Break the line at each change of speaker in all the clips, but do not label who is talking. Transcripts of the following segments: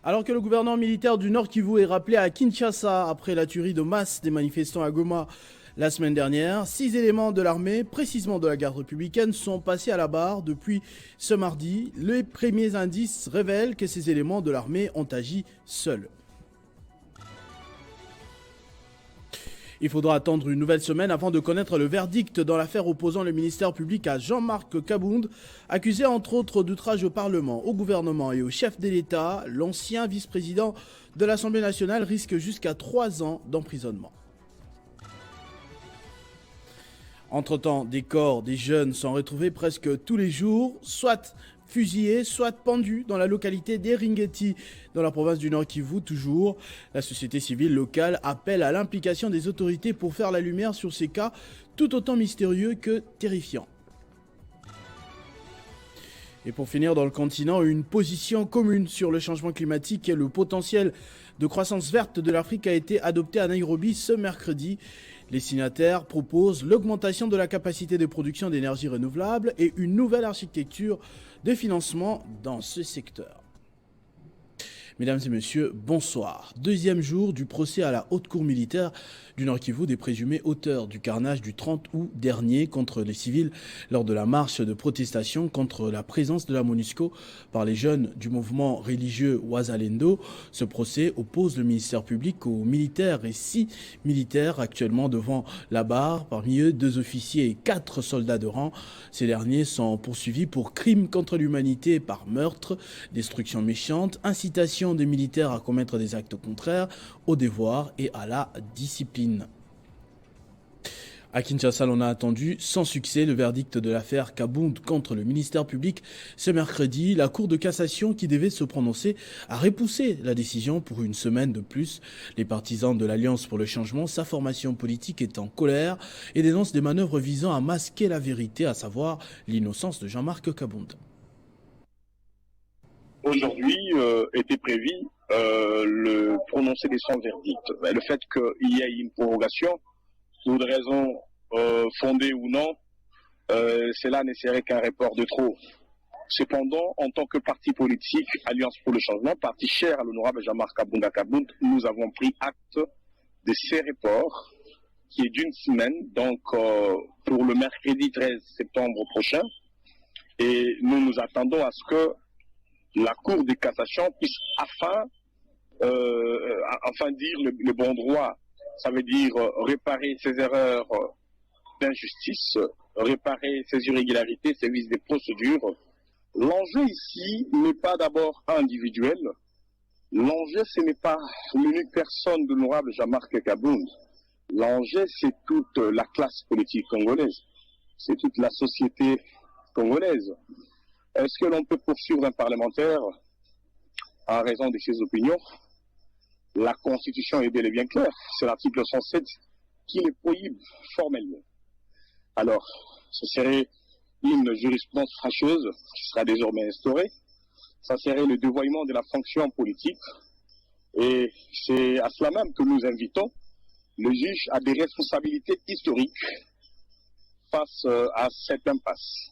Alors que le gouvernement militaire du Nord Kivu est rappelé à Kinshasa après la tuerie de masse des manifestants à Goma la semaine dernière, 6 éléments de l'armée, précisément de la garde républicaine, sont passés à la barre depuis ce mardi. Les premiers indices révèlent que ces éléments de l'armée ont agi seuls. Il faudra attendre une nouvelle semaine avant de connaître le verdict dans l'affaire opposant le ministère public à Jean-Marc Kabound, accusé entre autres d'outrage au Parlement, au gouvernement et au chef de l'État. L'ancien vice-président de l'Assemblée nationale risque jusqu'à 3 ans d'emprisonnement. Entre-temps, des corps des jeunes sont retrouvés presque tous les jours, soit fusillés, soit pendus dans la localité d'Eringeti, dans la province du Nord Kivu toujours. La société civile locale appelle à l'implication des autorités pour faire la lumière sur ces cas tout autant mystérieux que terrifiants. Et pour finir, dans le continent, une position commune sur le changement climatique et le potentiel de croissance verte de l'Afrique a été adoptée à Nairobi ce mercredi. Les signataires proposent l'augmentation de la capacité de production d'énergie renouvelable et une nouvelle architecture de financement dans ce secteur. Mesdames et messieurs, bonsoir. Deuxième jour du procès à la haute cour militaire du Nord Kivu des présumés auteurs du carnage du 30 août dernier contre les civils lors de la marche de protestation contre la présence de la MONUSCO par les jeunes du mouvement religieux Wazalendo. Ce procès oppose le ministère public aux militaires et 6 militaires actuellement devant la barre, parmi eux 2 officiers et 4 soldats de rang. Ces derniers sont poursuivis pour crimes contre l'humanité par meurtre, destruction méchante, incitation des militaires à commettre des actes contraires au devoir et à la discipline. À Kinshasa, on a attendu sans succès le verdict de l'affaire Kabound contre le ministère public. Ce mercredi, la Cour de cassation qui devait se prononcer a repoussé la décision pour une semaine de plus. Les partisans de l'Alliance pour le changement, sa formation politique est en colère et dénoncent des manœuvres visant à masquer la vérité, à savoir l'innocence de Jean-Marc Kabound.
Aujourd'hui était prévu le prononcé de son verdict. Le fait qu'il y ait une prorogation, pour des raisons fondées ou non, cela ne serait qu'un report de trop. Cependant, en tant que parti politique, Alliance pour le changement, parti cher à l'honorable Jean-Marc Kabound, nous avons pris acte de ces reports qui est d'une semaine, donc pour le mercredi 13 septembre prochain. Et nous nous attendons à ce que la Cour de cassation puisse enfin dire le bon droit. Ça veut dire réparer ces erreurs d'injustice, réparer ces irrégularités, ces vices de procédure. L'enjeu ici n'est pas d'abord individuel. L'enjeu, ce n'est pas l'unique personne de l'honorable Jean-Marc Kabound. L'enjeu, c'est toute la classe politique congolaise. C'est toute la société congolaise. Est-ce que l'on peut poursuivre un parlementaire en raison de ses opinions? La Constitution est bel et bien claire. C'est l'article 107 qui les prohibe formellement. Alors, ce serait une jurisprudence fâcheuse qui sera désormais instaurée. Ça serait le dévoiement de la fonction politique. Et c'est à cela même que nous invitons le juge à des responsabilités historiques face à cette impasse.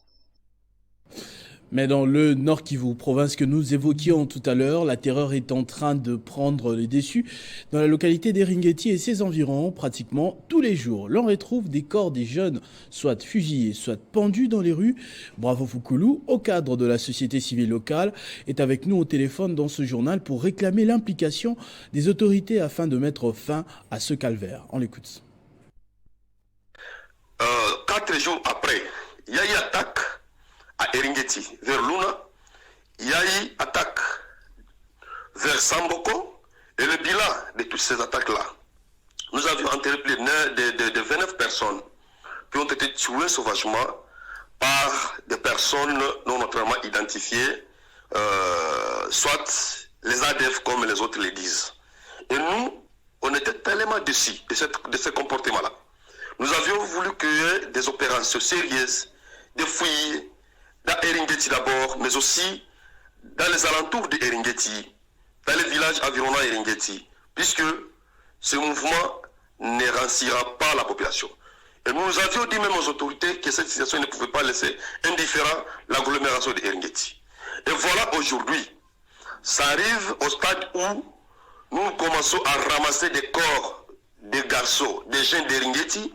Mais dans le Nord Kivu, province que nous évoquions tout à l'heure, la terreur est en train de prendre les dessus. Dans la localité d'Eringeti et ses environs, pratiquement tous les jours, l'on retrouve des corps des jeunes, soit fusillés, soit pendus dans les rues. Bravo Foukoulou, au cadre de la société civile locale, est avec nous au téléphone dans ce journal pour réclamer l'implication des autorités afin de mettre fin à ce calvaire. On l'écoute.
4 jours après, il y a eu attaque à Eringeti, vers Luna, il y a eu attaque vers Samboko, et le bilan de toutes ces attaques-là, nous avions enterré plus de 29 personnes qui ont été tuées sauvagement par des personnes non naturellement identifiées, soit les ADF comme les autres le disent. Et nous, on était tellement déçus de ce comportement-là. Nous avions voulu créer des opérations sérieuses, des fouilles, dans Eringeti d'abord, mais aussi dans les alentours de Eringeti, dans les villages environnants Eringeti, puisque ce mouvement ne rancira pas la population. Et nous avions dit même aux autorités que cette situation ne pouvait pas laisser indifférent l'agglomération de Eringeti. Et voilà aujourd'hui, ça arrive au stade où nous commençons à ramasser des corps des garçons, des jeunes de Ringeti,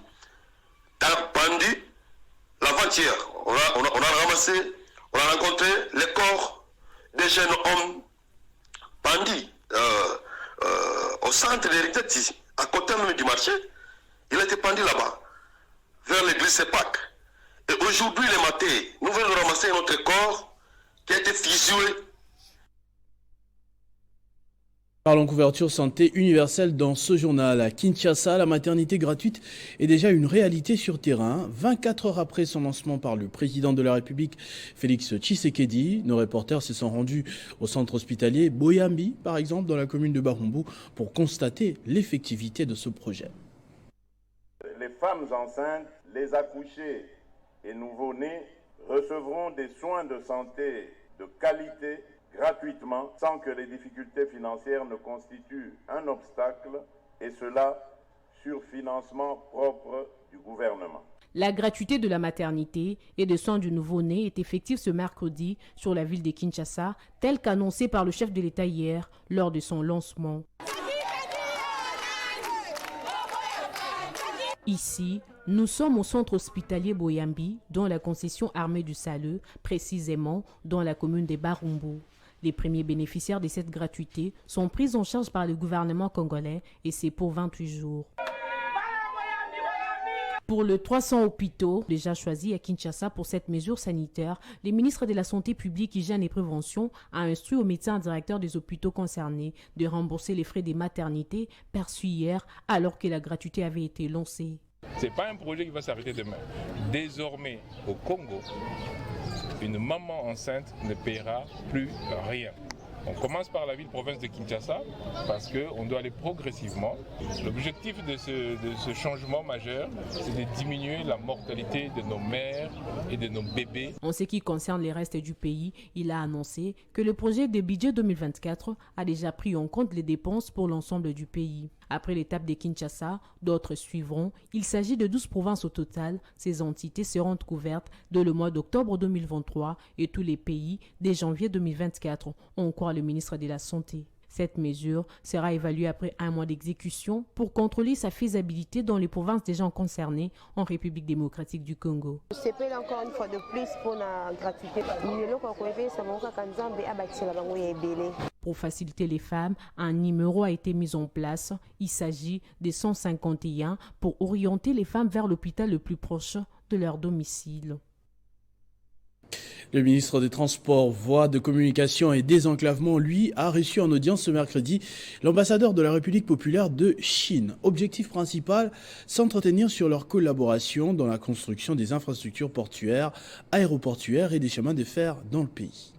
pendus l'avant-hier. On a ramassé, on a rencontré les corps des jeunes hommes pendus au centre de Ringeti, à côté même du marché. Il a été pendu là-bas, vers l'église Sepak. Et aujourd'hui, le matin, nous venons de ramasser notre corps qui a été fissuré.
Parlons couverture santé universelle dans ce journal. À Kinshasa, la maternité gratuite est déjà une réalité sur terrain. 24 heures après son lancement par le président de la République, Félix Tshisekedi, nos reporters se sont rendus au centre hospitalier Boyambi, par exemple, dans la commune de Barumbu, pour constater l'effectivité de ce projet.
Les femmes enceintes, les accouchés et nouveau-nés recevront des soins de santé de qualité gratuitement, sans que les difficultés financières ne constituent un obstacle, et cela sur financement propre du gouvernement.
La gratuité de la maternité et des soins du nouveau-né est effective ce mercredi sur la ville de Kinshasa, tel qu'annoncé par le chef de l'État hier lors de son lancement. Ici, nous sommes au centre hospitalier Boyambi, dans la concession armée du Salut, précisément dans la commune de Barumbu. Les premiers bénéficiaires de cette gratuité sont pris en charge par le gouvernement congolais et c'est pour 28 jours. Pour les 300 hôpitaux déjà choisis à Kinshasa pour cette mesure sanitaire, le ministre de la Santé publique, Hygiène et Prévention a instruit aux médecins directeurs des hôpitaux concernés de rembourser les frais des maternités perçus hier alors que la gratuité avait été lancée.
Ce n'est pas un projet qui va s'arrêter demain. Désormais, au Congo, une maman enceinte ne paiera plus rien. On commence par la ville-province de Kinshasa parce qu'on doit aller progressivement. L'objectif de ce changement majeur, c'est de diminuer la mortalité de nos mères et de nos bébés.
En ce qui concerne les restes du pays, il a annoncé que le projet de budget 2024 a déjà pris en compte les dépenses pour l'ensemble du pays. Après l'étape de Kinshasa, d'autres suivront. Il s'agit de 12 provinces au total. Ces entités seront couvertes dès le mois d'octobre 2023 et tous les pays dès janvier 2024, on croit le ministre de la Santé. Cette mesure sera évaluée après un mois d'exécution pour contrôler sa faisabilité dans les provinces déjà concernées en République démocratique du Congo.
C'est encore une fois de plus pour la gratuité.
Pour faciliter les femmes, un numéro a été mis en place. Il s'agit des 151 pour orienter les femmes vers l'hôpital le plus proche de leur domicile.
Le ministre des Transports, Voies de Communication et Désenclavement, lui, a reçu en audience ce mercredi l'ambassadeur de la République populaire de Chine. Objectif principal, s'entretenir sur leur collaboration dans la construction des infrastructures portuaires, aéroportuaires et des chemins de fer dans le pays.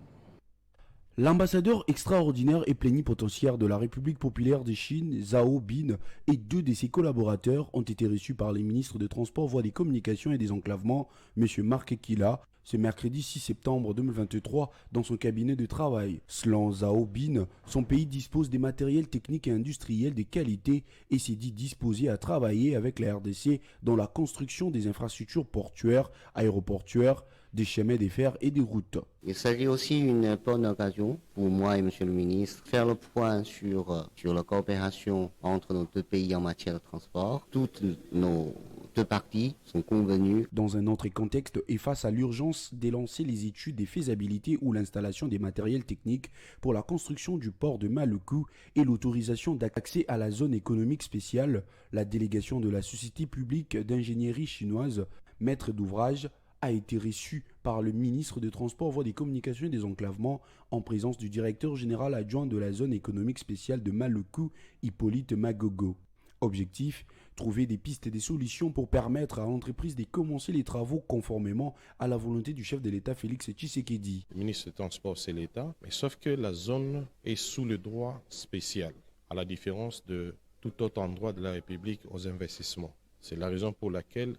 L'ambassadeur extraordinaire et plénipotentiaire de la République populaire de Chine, Zhao Bin, et 2 de ses collaborateurs ont été reçus par les ministres des Transports, Voies des Communications et Désenclavement, M. Marc Kila, ce mercredi 6 septembre 2023 dans son cabinet de travail. Selon Zhao Bin, son pays dispose des matériels techniques et industriels de qualité et s'est dit disposé à travailler avec la RDC dans la construction des infrastructures portuaires, aéroportuaires, des chemins de fer et des routes.
Il s'agit aussi d'une bonne occasion pour moi et M. le ministre de faire le point sur la coopération entre nos 2 pays en matière de transport. Toutes nos 2 parties sont convenues.
Dans un autre contexte et face à l'urgence d'élancer les études des faisabilités ou l'installation des matériels techniques pour la construction du port de Maluku et l'autorisation d'accès à la zone économique spéciale, la délégation de la Société publique d'ingénierie chinoise, maître d'ouvrage, a été reçu par le ministre des Transports, Voies des Communications et Désenclavement en présence du directeur général adjoint de la zone économique spéciale de Maluku, Hippolyte Magogo. Objectif, trouver des pistes et des solutions pour permettre à l'entreprise de commencer les travaux conformément à la volonté du chef de l'État Félix Tshisekedi.
Le ministre des Transports, c'est l'État, mais sauf que la zone est sous le droit spécial, à la différence de tout autre endroit de la République aux investissements. C'est la raison pour laquelle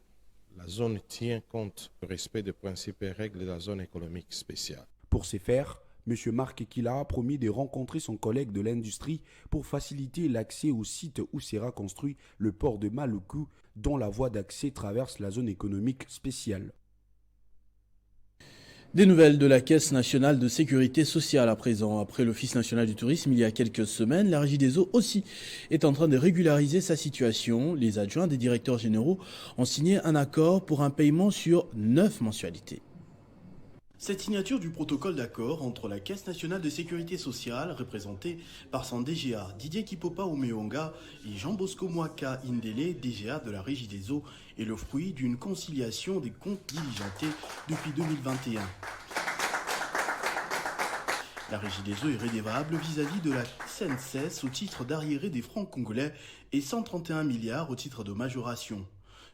la zone tient compte du respect des principes et règles de la zone économique spéciale.
Pour ce faire, M. Marc Kila a promis de rencontrer son collègue de l'industrie pour faciliter l'accès au site où sera construit le port de Maluku, dont la voie d'accès traverse la zone économique spéciale.
Des nouvelles de la Caisse nationale de sécurité sociale à présent. Après l'Office national du tourisme, il y a quelques semaines, la Régie des eaux aussi est en train de régulariser sa situation. Les adjoints des directeurs généraux ont signé un accord pour un paiement sur 9 mensualités. Cette signature du protocole d'accord entre la Caisse nationale de sécurité sociale, représentée par son DGA Didier Kipopa Omeonga et Jean-Bosco Mwaka Indele, DGA de la Régie des eaux, est le fruit d'une conciliation des comptes diligentés depuis 2021. La Régie des eaux est redevable vis-à-vis de la CNCS au titre d'arriérés des francs congolais et 131 milliards au titre de majoration.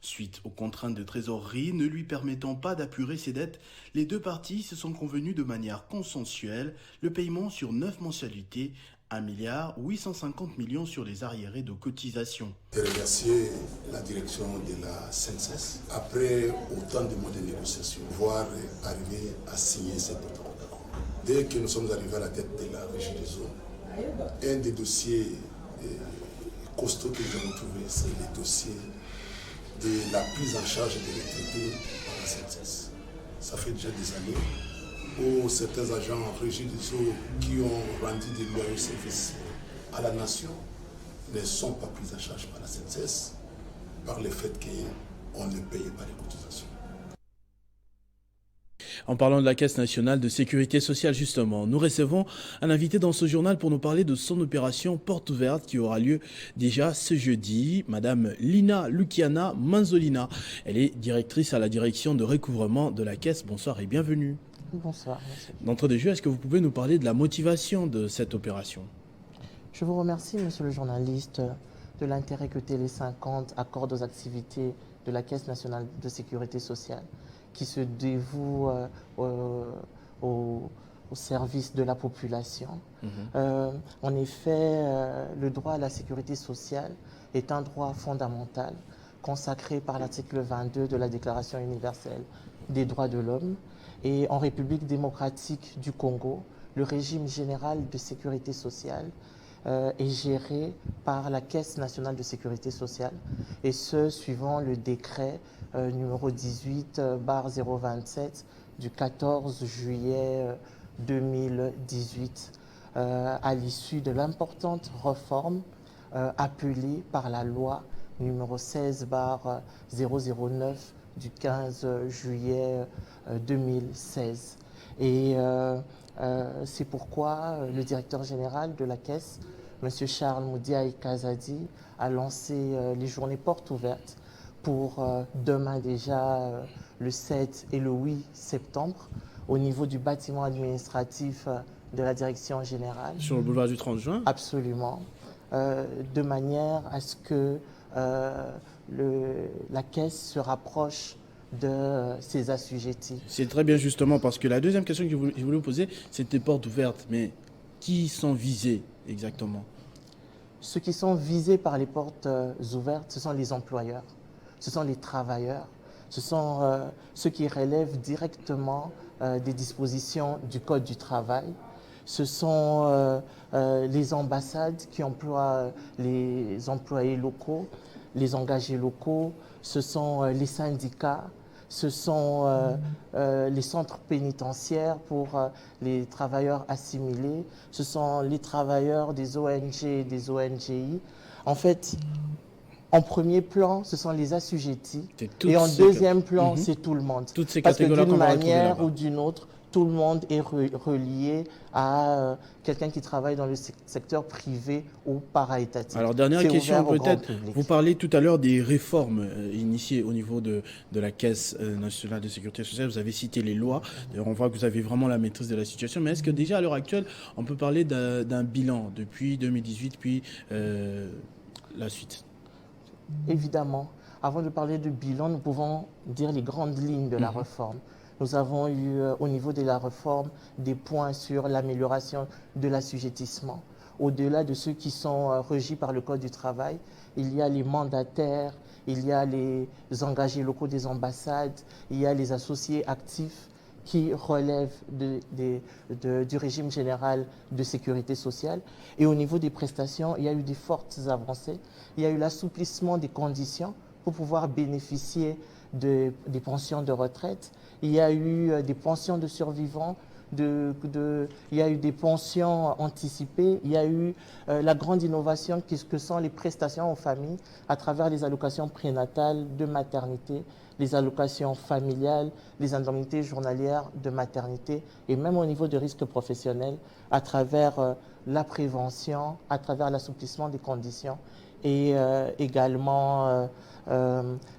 Suite aux contraintes de trésorerie ne lui permettant pas d'apurer ses dettes, les deux parties se sont convenues de manière consensuelle le paiement sur 9 mensualités, 1,850 milliard sur les arriérés de cotisation.
Je remercier la direction de la CNCS après autant de mois de négociations, voire arriver à signer cette protocole d'accord. Dès que nous sommes arrivés à la tête de la Régie des eaux, un des dossiers costauds que nous avons trouvé, c'est le dossier de la prise en charge des retraités par la CNCS. Ça fait déjà des années où certains agents en Régie des eaux qui ont rendu des loyaux services à la nation ne sont pas pris en charge par la CNCS par le fait qu'on ne paye pas les cotisations.
En parlant de la Caisse nationale de sécurité sociale, justement, nous recevons un invité dans ce journal pour nous parler de son opération Porte ouverte qui aura lieu déjà ce jeudi. Madame Lina Luciana Manzolina. Elle est directrice à la direction de recouvrement de la Caisse. Bonsoir et bienvenue.
Bonsoir, monsieur.
D'entrée de jeu, est-ce que vous pouvez nous parler de la motivation de cette opération?
Je vous remercie, monsieur le journaliste, de l'intérêt que Télé 50 accorde aux activités de la Caisse nationale de sécurité sociale, qui se dévoue au service de la population. En effet, le droit à la sécurité sociale est un droit fondamental consacré par l'article 22 de la Déclaration universelle des droits de l'homme. Et en République démocratique du Congo, le régime général de sécurité sociale est géré par la Caisse nationale de sécurité sociale, et ce, suivant le décret numéro 18/027 du 14 juillet 2018, à l'issue de l'importante réforme appelée par la loi numéro 16/009 du 15 juillet 2016. Et c'est pourquoi le directeur général de la Caisse, M. Charles Moudiaï Kazadi, a lancé les journées portes ouvertes pour demain déjà, le 7 et le 8 septembre, au niveau du bâtiment administratif de la direction générale.
Sur le boulevard du 30 juin?
Absolument. De manière à ce que la Caisse se rapproche de ses assujettis.
C'est très bien justement parce que la deuxième question que je voulais vous poser, c'était portes ouvertes. Mais qui sont visés exactement?
Ceux qui sont visés par les portes ouvertes, ce sont les employeurs, ce sont les travailleurs, ce sont ceux qui relèvent directement des dispositions du Code du travail. Ce sont les ambassades qui emploient les employés locaux, les engagés locaux, ce sont les syndicats, ce sont les centres pénitentiaires pour les travailleurs assimilés, ce sont les travailleurs des ONG et des ONGI. En fait, en premier plan, ce sont les assujettis, et en deuxième plan, c'est tout le monde.
Toutes ces
Parce que
catégories
d'une manière ou d'une autre, tout le monde est relié à quelqu'un qui travaille dans le secteur privé ou para-étatique.
Alors, dernière question peut-être. Vous parlez tout à l'heure des réformes initiées au niveau de la Caisse nationale de sécurité sociale. Vous avez cité les lois. D'ailleurs, on voit que vous avez vraiment la maîtrise de la situation. Mais est-ce que déjà, à l'heure actuelle, on peut parler d'un bilan depuis 2018, puis la suite?
Évidemment. Avant de parler de bilan, nous pouvons dire les grandes lignes de la réforme. Nous avons eu au niveau de la réforme des points sur l'amélioration de l'assujettissement. Au-delà de ceux qui sont régis par le Code du travail, il y a les mandataires, il y a les engagés locaux des ambassades, il y a les associés actifs qui relèvent du régime général de sécurité sociale. Et au niveau des prestations, il y a eu des fortes avancées. Il y a eu l'assouplissement des conditions pour pouvoir bénéficier des pensions de retraite, il y a eu des pensions de survivants, il y a eu des pensions anticipées, il y a eu la grande innovation que sont les prestations aux familles à travers les allocations prénatales de maternité, les allocations familiales, les indemnités journalières de maternité et même au niveau de risques professionnels à travers la prévention, à travers l'assouplissement des conditions et également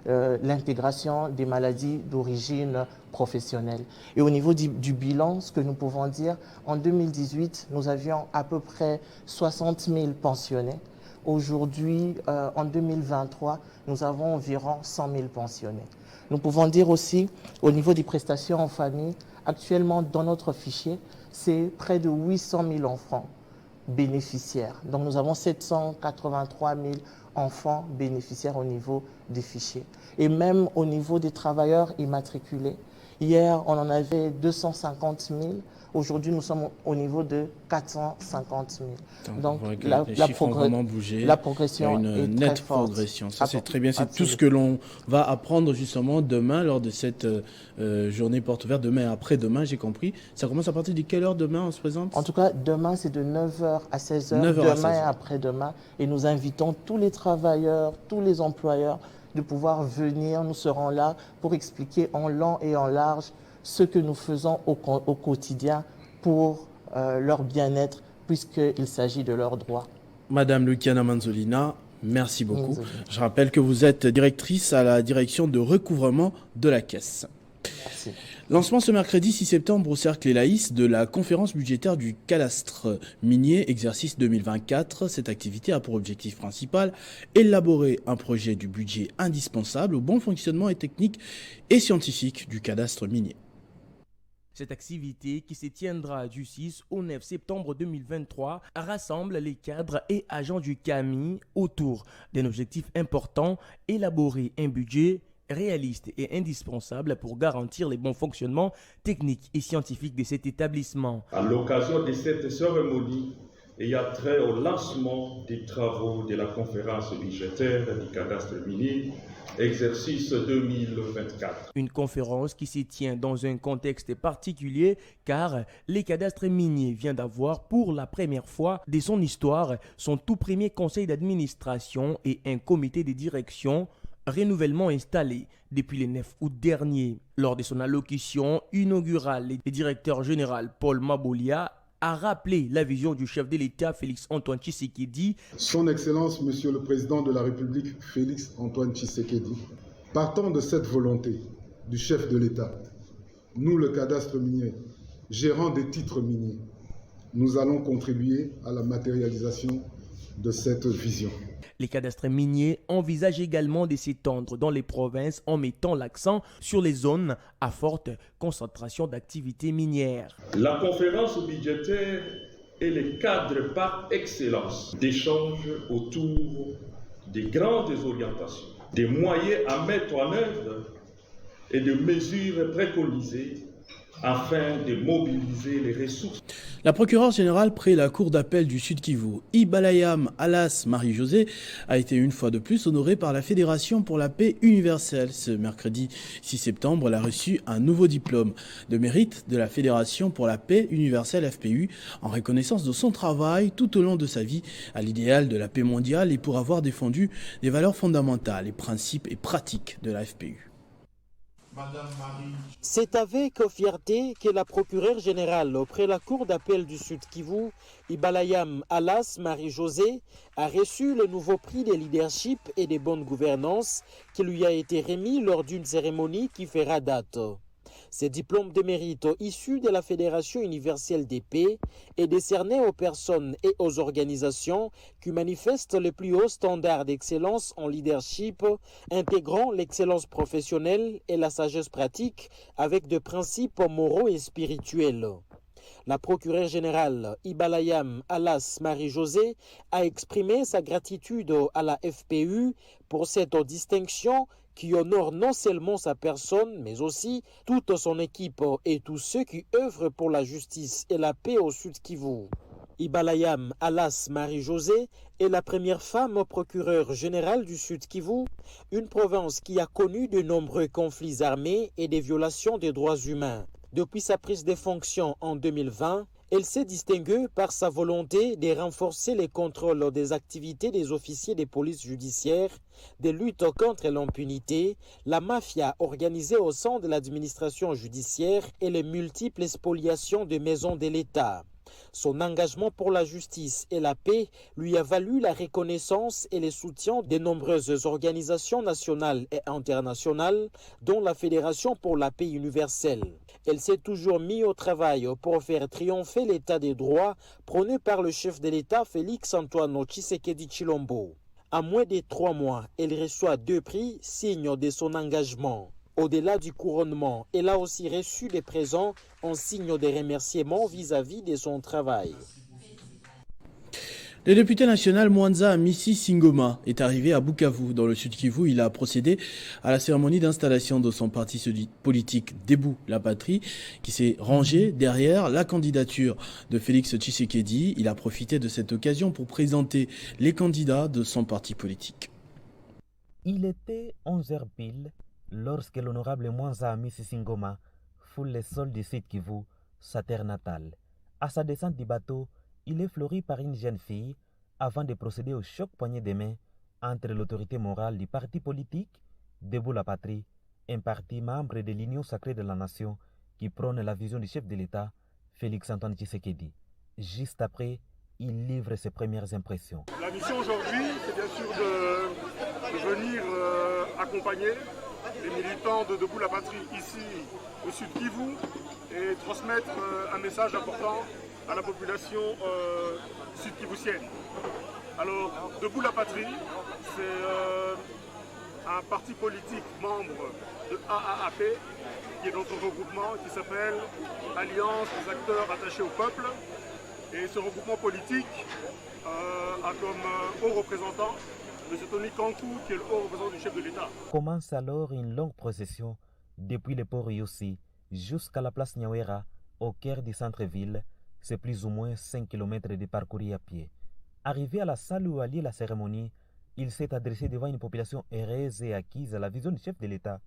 l'intégration des maladies d'origine professionnelle. Et au niveau du bilan, ce que nous pouvons dire, en 2018, nous avions à peu près 60 000 pensionnés. Aujourd'hui, en 2023, nous avons environ 100 000 pensionnés. Nous pouvons dire aussi, au niveau des prestations en famille, actuellement dans notre fichier, c'est près de 800 000 enfants bénéficiaires. Donc nous avons 783 000 enfants bénéficiaires au niveau des fichiers. Et même au niveau des travailleurs immatriculés, hier on en avait 250 000, aujourd'hui nous sommes au niveau de 450 000. Donc
les chiffres ont vraiment bougé.
La progression
il y a une nette progression. Ça c'est très bien, c'est tout ce que l'on va apprendre justement demain lors de cette journée porte ouverte, demain et après-demain, j'ai compris. Ça commence à partir de quelle heure demain on se présente?
En tout cas, demain c'est de 9h à 16h, demain et après-demain. Et nous invitons tous les travailleurs, tous les employeurs de pouvoir venir. Nous serons là pour expliquer en long et en large ce que nous faisons au quotidien pour leur bien-être, puisqu'il s'agit de leurs droits.
Madame Luciana Manzolina, merci beaucoup. Je rappelle que vous êtes directrice à la direction de recouvrement de la Caisse.
Merci.
Lancement ce mercredi 6 septembre au Cercle Elaïs de la conférence budgétaire du cadastre minier exercice 2024. Cette activité a pour objectif principal élaborer un projet du budget indispensable au bon fonctionnement et technique et scientifique du cadastre minier.
Cette activité, qui se tiendra du 6 au 9 septembre 2023, rassemble les cadres et agents du CAMI autour d'un objectif important, élaborer un budget réaliste et indispensable pour garantir le bon fonctionnement technique et scientifique de cet établissement.
À l'occasion de cette cérémonie, il y a trait au lancement des travaux de la conférence budgétaire du cadastre minier, exercice 2024.
Une conférence qui se tient dans un contexte particulier car le cadastre minier vient d'avoir pour la première fois de son histoire son tout premier conseil d'administration et un comité de direction renouvellement installé depuis le 9 août dernier. Lors de son allocution inaugurale, le directeur général Paul Mabolia a rappelé la vision du chef de l'État Félix-Antoine Tshisekedi.
Son Excellence, Monsieur le Président de la République Félix-Antoine Tshisekedi, partant de cette volonté du chef de l'État, nous, le cadastre minier, gérant des titres miniers, nous allons contribuer à la matérialisation de cette vision.
Les cadastres miniers envisagent également de s'étendre dans les provinces en mettant l'accent sur les zones à forte concentration d'activités minières.
La conférence budgétaire est le cadre par excellence d'échanges autour des grandes orientations, des moyens à mettre en œuvre et de mesures préconisées afin de mobiliser les ressources.
La procureure générale près la cour d'appel du Sud Kivu, Ibalayam Alas Marie-Josée, a été une fois de plus honorée par la Fédération pour la paix universelle. Ce mercredi 6 septembre, elle a reçu un nouveau diplôme de mérite de la Fédération pour la paix universelle FPU en reconnaissance de son travail tout au long de sa vie à l'idéal de la paix mondiale et pour avoir défendu des valeurs fondamentales, les principes et pratiques de la FPU.
C'est avec fierté que la procureure générale auprès de la Cour d'appel du Sud Kivu, Ibalayam Alas Marie-Josée, a reçu le nouveau prix de leadership et de bonne gouvernance qui lui a été remis lors d'une cérémonie qui fera date. Ce diplôme de mérite issu de la Fédération universelle des paix est décerné aux personnes et aux organisations qui manifestent le plus haut standard d'excellence en leadership, intégrant l'excellence professionnelle et la sagesse pratique avec des principes moraux et spirituels. La procureure générale Ibalayam Alas Marie-Josée a exprimé sa gratitude à la FPU pour cette distinction qui honore non seulement sa personne, mais aussi toute son équipe et tous ceux qui œuvrent pour la justice et la paix au Sud Kivu. Ibalayam Alas Marie-Josée est la première femme procureure générale du Sud Kivu, une province qui a connu de nombreux conflits armés et des violations des droits humains. Depuis sa prise de fonctions en 2020, elle s'est distinguée par sa volonté de renforcer les contrôles des activités des officiers de police judiciaire, de lutte contre l'impunité, la mafia organisée au sein de l'administration judiciaire et les multiples spoliations de maisons de l'État. Son engagement pour la justice et la paix lui a valu la reconnaissance et le soutien de nombreuses organisations nationales et internationales, dont la Fédération pour la paix universelle. Elle s'est toujours mise au travail pour faire triompher l'état des droits prôné par le chef de l'État Félix Antoine Tshisekedi Tshilombo. En moins de 3 mois, elle reçoit 2 prix, signe de son engagement. Au-delà du couronnement, elle a aussi reçu des présents en signe de remerciement vis-à-vis de son travail.
Le député national Mwanza Misi Singoma est arrivé à Bukavu, dans le Sud Kivu. Il a procédé à la cérémonie d'installation de son parti politique Debout la Patrie, qui s'est rangé derrière la candidature de Félix Tshisekedi. Il a profité de cette occasion pour présenter les candidats de son parti politique.
Il était 11h pile lorsque l'honorable Mwanza Misi Singoma foule les sols du Sud Kivu, sa terre natale. À sa descente du bateau, il est fleuri par une jeune fille avant de procéder au choc poignée de main entre l'autorité morale du parti politique Debout la Patrie, un parti membre de l'Union sacrée de la nation qui prône la vision du chef de l'État, Félix Antoine Tshisekedi. Juste après, il livre ses premières impressions.
La mission aujourd'hui, c'est bien sûr de venir accompagner les militants de Debout la Patrie ici au Sud Kivu et transmettre un message important à la population sud-kivusienne. Alors, Debout la Patrie, c'est un parti politique membre de AAAP, qui est notre regroupement, qui s'appelle Alliance des acteurs attachés au peuple. Et ce regroupement politique a comme haut représentant M. Tony Kankou, qui est le haut représentant du chef de l'État.
Commence alors une longue procession depuis le port Yossi jusqu'à la place Nyawera, au cœur du centre-ville. C'est plus ou moins 5 km de parcourir à pied. Arrivé à la salle où a lieu la cérémonie, il s'est adressé devant une population heureuse et acquise à la vision du chef de l'État,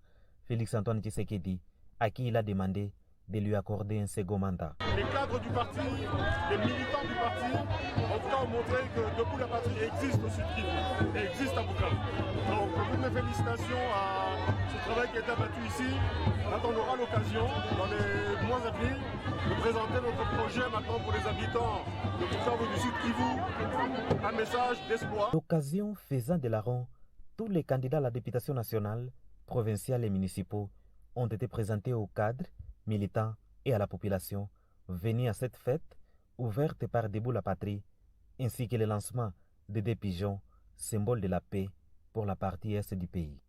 Félix Antoine Tshisekedi, à qui il a demandé de lui accorder un second mandat.
Les cadres du parti, les militants du parti, en tout cas ont montré que Debout la Patrie existe au Sud Kivu et existe à Bukavu. Donc toutes mes félicitations à ce travail qui a été abattu ici. Quand on aura l'occasion, dans les mois à venir, de présenter notre projet maintenant pour les habitants de Bukavu du Sud Kivu, un message d'espoir.
L'occasion faisant de la ronde, tous les candidats à la députation nationale, provinciale et municipaux ont été présentés aux cadres, militants et à la population venus à cette fête ouverte par Debout la Patrie, ainsi que le lancement de 2 pigeons, symbole de la paix pour la partie est du pays.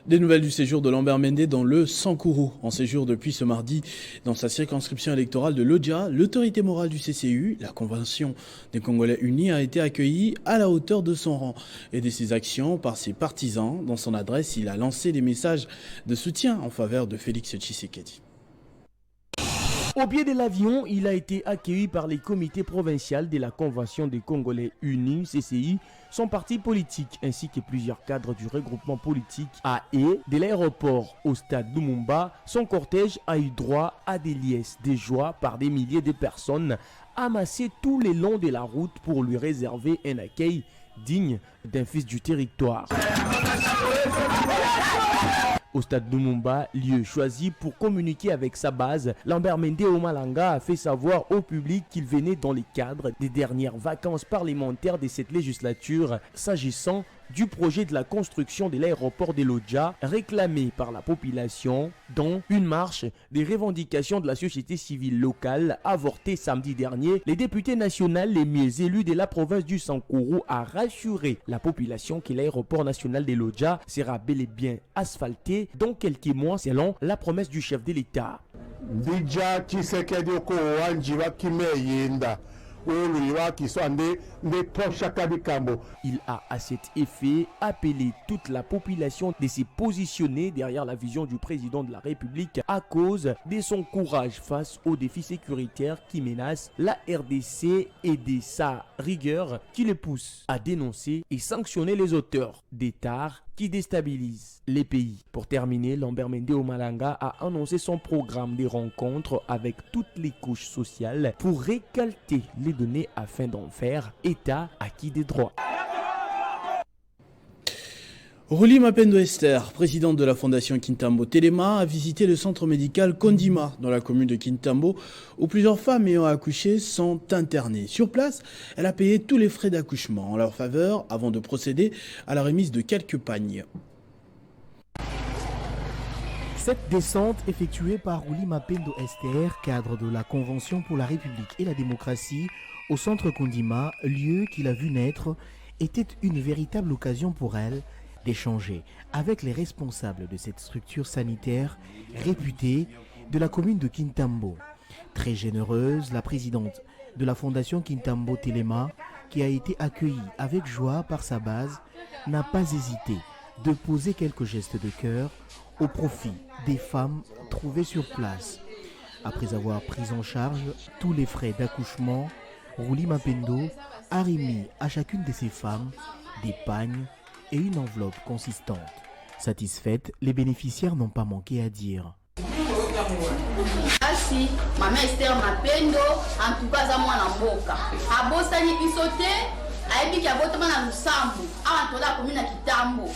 Des nouvelles du séjour de Lambert Mende dans le Sankourou. En séjour depuis ce mardi dans sa circonscription électorale de Lodja, l'autorité morale du CCU, la Convention des Congolais Unis, a été accueillie à la hauteur de son rang et de ses actions par ses partisans. Dans son adresse, il a lancé des messages de soutien en faveur de Félix Tshisekedi.
Au pied de l'avion, il a été accueilli par les comités provinciaux de la Convention des Congolais Unis, CCI, son parti politique, ainsi que plusieurs cadres du regroupement politique AE. De l'aéroport au stade Lumumba, son cortège a eu droit à des liesses de joie par des milliers de personnes amassées tout le long de la route pour lui réserver un accueil digne d'un fils du territoire. Au stade Lumumba, lieu choisi pour communiquer avec sa base, Lambert Mende Omalanga a fait savoir au public qu'il venait dans le cadre des dernières vacances parlementaires de cette législature, s'agissant du projet de la construction de l'aéroport de Lodja, réclamé par la population, dont une marche des revendications de la société civile locale avortée samedi dernier. Les députés nationaux les mieux élus de la province du Sankourou a rassuré la population que l'aéroport national de Lodja sera bel et bien asphalté dans quelques mois selon la promesse du chef de l'État. Il a à cet effet appelé toute la population de se positionner derrière la vision du président de la République à cause de son courage face aux défis sécuritaires qui menacent la RDC et de sa rigueur qui le pousse à dénoncer et sanctionner les auteurs d'État qui déstabilisent les pays. Pour terminer, Lambert Mende Omalanga a annoncé son programme de rencontres avec toutes les couches sociales pour récolter les données afin d'en faire état acquis des droits.
Ruli Mapendo Esther, présidente de la fondation Kintambo Telema, a visité le centre médical Kondima dans la commune de Kintambo où plusieurs femmes ayant accouché sont internées. Sur place, elle a payé tous les frais d'accouchement en leur faveur avant de procéder à la remise de quelques pagnes.
Cette descente effectuée par Ruli Mapendo Esther, cadre de la Convention pour la République et la démocratie, au centre Kondima, lieu qu'il a vu naître, était une véritable occasion pour elle d'échanger avec les responsables de cette structure sanitaire réputée de la commune de Kintambo. Très généreuse, la présidente de la fondation Kintambo Telema, qui a été accueillie avec joie par sa base, n'a pas hésité de poser quelques gestes de cœur au profit des femmes trouvées sur place. Après avoir pris en charge tous les frais d'accouchement, Ruli Mapendo a remis à chacune de ces femmes des pagnes et une enveloppe consistante. Satisfaite, les bénéficiaires n'ont pas manqué à dire.
Asi, maman Esther Mapendo, en tout cas, mwana mboka. Abosani bisote, aibi kia botama na lusambu, awantola komina Kitambo.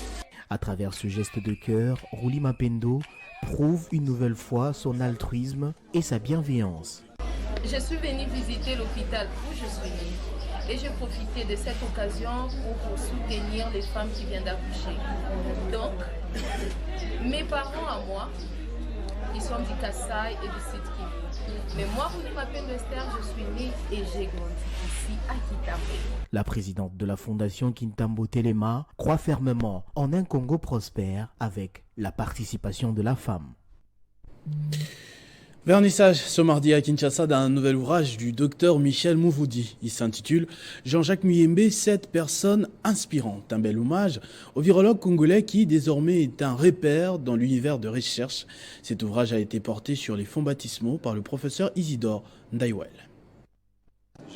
À travers ce geste de cœur, Ruli Mapendo prouve une nouvelle fois son altruisme et sa bienveillance.
Je suis venue visiter l'hôpital où je suis née. Et j'ai profité de cette occasion pour soutenir les femmes qui viennent d'accoucher. Donc, mes parents à moi, ils sont du Kassai et du Sud Kivu. Mais moi, Ruli Mapendo Esther, je suis née et j'ai grandi ici à Kitambo.
La présidente de la fondation Kintambo Telema croit fermement en un Congo prospère avec la participation de la femme.
Vernissage ce mardi à Kinshasa d'un nouvel ouvrage du docteur Michel Mouvoudi. Il s'intitule Jean-Jacques Muyembe, 7 personnes inspirantes. Un bel hommage au virologue congolais qui désormais est un repère dans l'univers de recherche. Cet ouvrage a été porté sur les fonds baptismaux par le professeur Isidore Ndaiwel.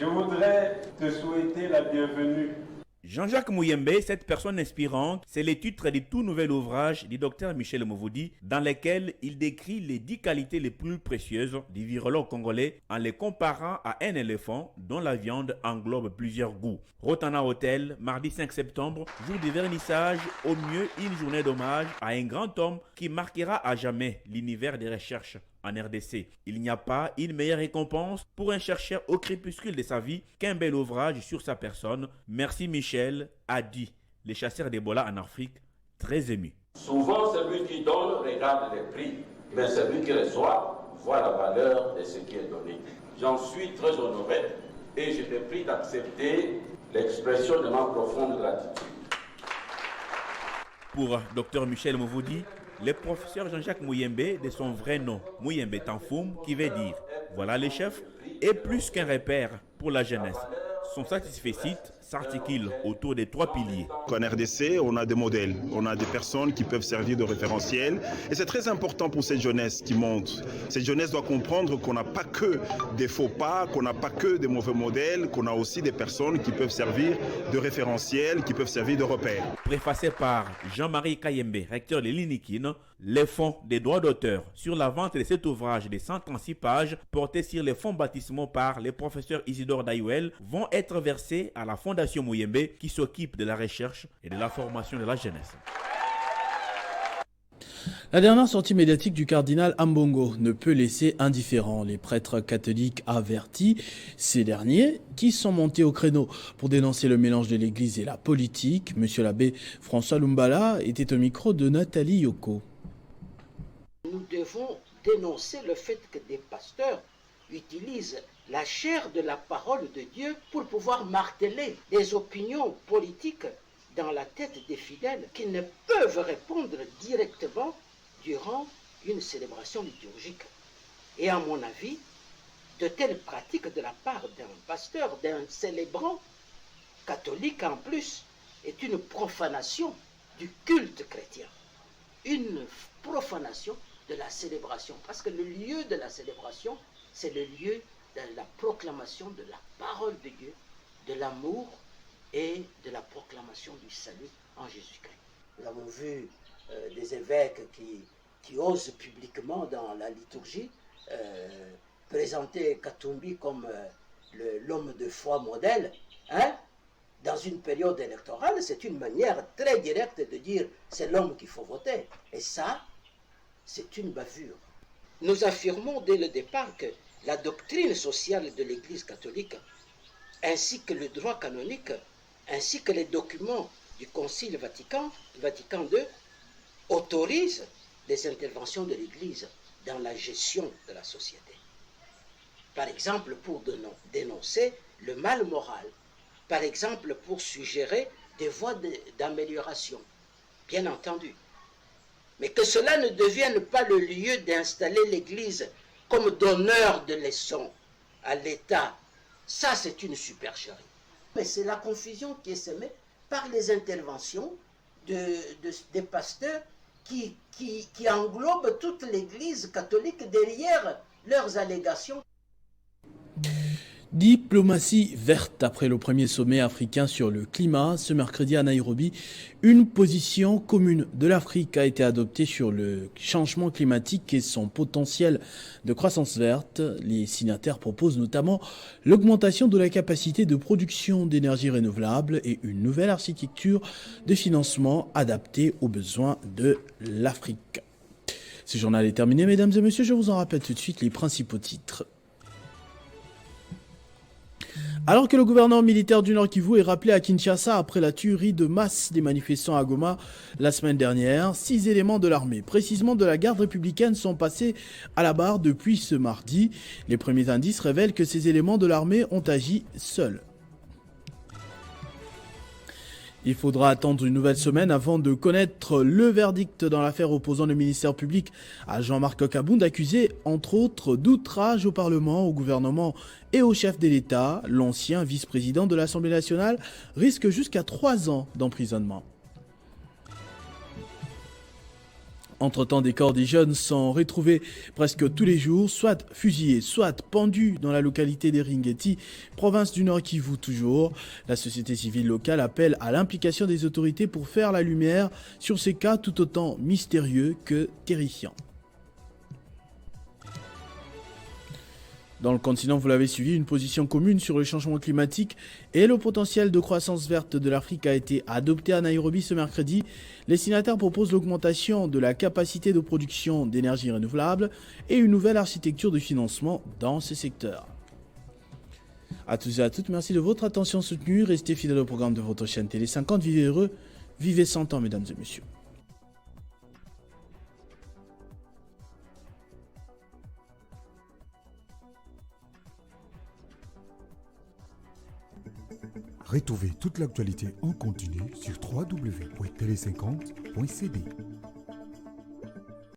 Je voudrais te souhaiter la bienvenue.
Jean-Jacques Muyembe, cette personne inspirante, c'est le titre du tout nouvel ouvrage du docteur Michel Mouvoudi, dans lequel il décrit les 10 qualités les plus précieuses du virologue congolais en les comparant à un éléphant dont la viande englobe plusieurs goûts. Rotana Hotel, mardi 5 septembre, jour du vernissage, au mieux une journée d'hommage à un grand homme qui marquera à jamais l'univers des recherches en RDC. Il n'y a pas une meilleure récompense pour un chercheur au crépuscule de sa vie qu'un bel ouvrage sur sa personne. Merci Michel, a dit les chasseurs d'Ebola en Afrique, très émus.
Souvent, celui qui donne regarde les prix, mais celui qui reçoit voit la valeur de ce qui est donné. J'en suis très honoré et je te prie d'accepter l'expression de ma profonde gratitude.
Pour Dr Michel Mouvoudi, le professeur Jean-Jacques Muyembe, de son vrai nom, Muyembe Tanfoum, qui veut dire « Voilà les chefs », est plus qu'un repère pour la jeunesse. Son satisfecit s'articule autour des 3 piliers.
En RDC, on a des modèles, on a des personnes qui peuvent servir de référentiel. Et c'est très important pour cette jeunesse qui monte. Cette jeunesse doit comprendre qu'on n'a pas que des faux pas, qu'on n'a pas que des mauvais modèles, qu'on a aussi des personnes qui peuvent servir de référentiel, qui peuvent servir de repères.
Préfacé par Jean-Marie Kayembe, recteur de l'INIKIN, les fonds des droits d'auteur sur la vente de cet ouvrage de 136 pages porté sur les fonds baptismaux par le professeur Isidore Ndaiwel vont être versés à la Fondation Muyembe qui s'occupe de la recherche et de la formation de la jeunesse.
La dernière sortie médiatique du cardinal Ambongo ne peut laisser indifférents les prêtres catholiques avertis, ces derniers qui sont montés au créneau pour dénoncer le mélange de l'Église et la politique. Monsieur l'abbé François Lumbala était au micro de Nathalie Yoko.
Nous devons dénoncer le fait que des pasteurs utilisent la chair de la parole de Dieu pour pouvoir marteler des opinions politiques dans la tête des fidèles qui ne peuvent répondre directement durant une célébration liturgique. Et à mon avis, de telles pratiques de la part d'un pasteur, d'un célébrant catholique en plus, est une profanation du culte chrétien, une profanation de la célébration, parce que le lieu de la célébration, c'est le lieu de la proclamation de la parole de Dieu, de l'amour et de la proclamation du salut en Jésus-Christ. Nous avons vu des évêques qui osent publiquement dans la liturgie présenter Katumbi comme l'homme de foi modèle, hein? Dans une période électorale, c'est une manière très directe de dire c'est l'homme qu'il faut voter. Et ça, c'est une bavure. Nous affirmons dès le départ que la doctrine sociale de l'Église catholique, ainsi que le droit canonique, ainsi que les documents du Concile Vatican II, autorisent les interventions de l'Église dans la gestion de la société. Par exemple, pour dénoncer le mal moral, par exemple, pour suggérer des voies d'amélioration, bien entendu. Mais que cela ne devienne pas le lieu d'installer l'Église comme donneur de leçons à l'État, ça c'est une supercherie. Mais c'est la confusion qui est semée par les interventions des pasteurs qui englobent toute l'Église catholique derrière leurs allégations.
Diplomatie verte. Après le premier sommet africain sur le climat, ce mercredi à Nairobi, une position commune de l'Afrique a été adoptée sur le changement climatique et son potentiel de croissance verte. Les signataires proposent notamment l'augmentation de la capacité de production d'énergie renouvelable et une nouvelle architecture de financement adaptée aux besoins de l'Afrique. Ce journal est terminé, mesdames et messieurs. Je vous en rappelle tout de suite les principaux titres. Alors que le gouverneur militaire du Nord Kivu est rappelé à Kinshasa après la tuerie de masse des manifestants à Goma la semaine dernière, 6 éléments de l'armée, précisément de la garde républicaine, sont passés à la barre depuis ce mardi. Les premiers indices révèlent que ces éléments de l'armée ont agi seuls. Il faudra attendre une nouvelle semaine avant de connaître le verdict dans l'affaire opposant le ministère public à Jean-Marc Kabound, accusé entre autres d'outrage au Parlement, au gouvernement et au chef de l'État. L'ancien vice-président de l'Assemblée nationale risque jusqu'à 3 ans d'emprisonnement. Entre-temps, des corps des jeunes sont retrouvés presque tous les jours, soit fusillés, soit pendus dans la localité d'Eringeti, province du Nord Kivu toujours. La société civile locale appelle à l'implication des autorités pour faire la lumière sur ces cas tout autant mystérieux que terrifiants. Dans le continent, vous l'avez suivi, une position commune sur le changement climatique et le potentiel de croissance verte de l'Afrique a été adoptée à Nairobi ce mercredi. Les signataires proposent l'augmentation de la capacité de production d'énergie renouvelable et une nouvelle architecture de financement dans ce secteur. À tous et à toutes, merci de votre attention soutenue. Restez fidèles au programme de votre chaîne Télé 50. Vivez heureux, vivez 100 ans, mesdames et messieurs.
Retrouvez toute l'actualité en continu sur www.tele50.cd.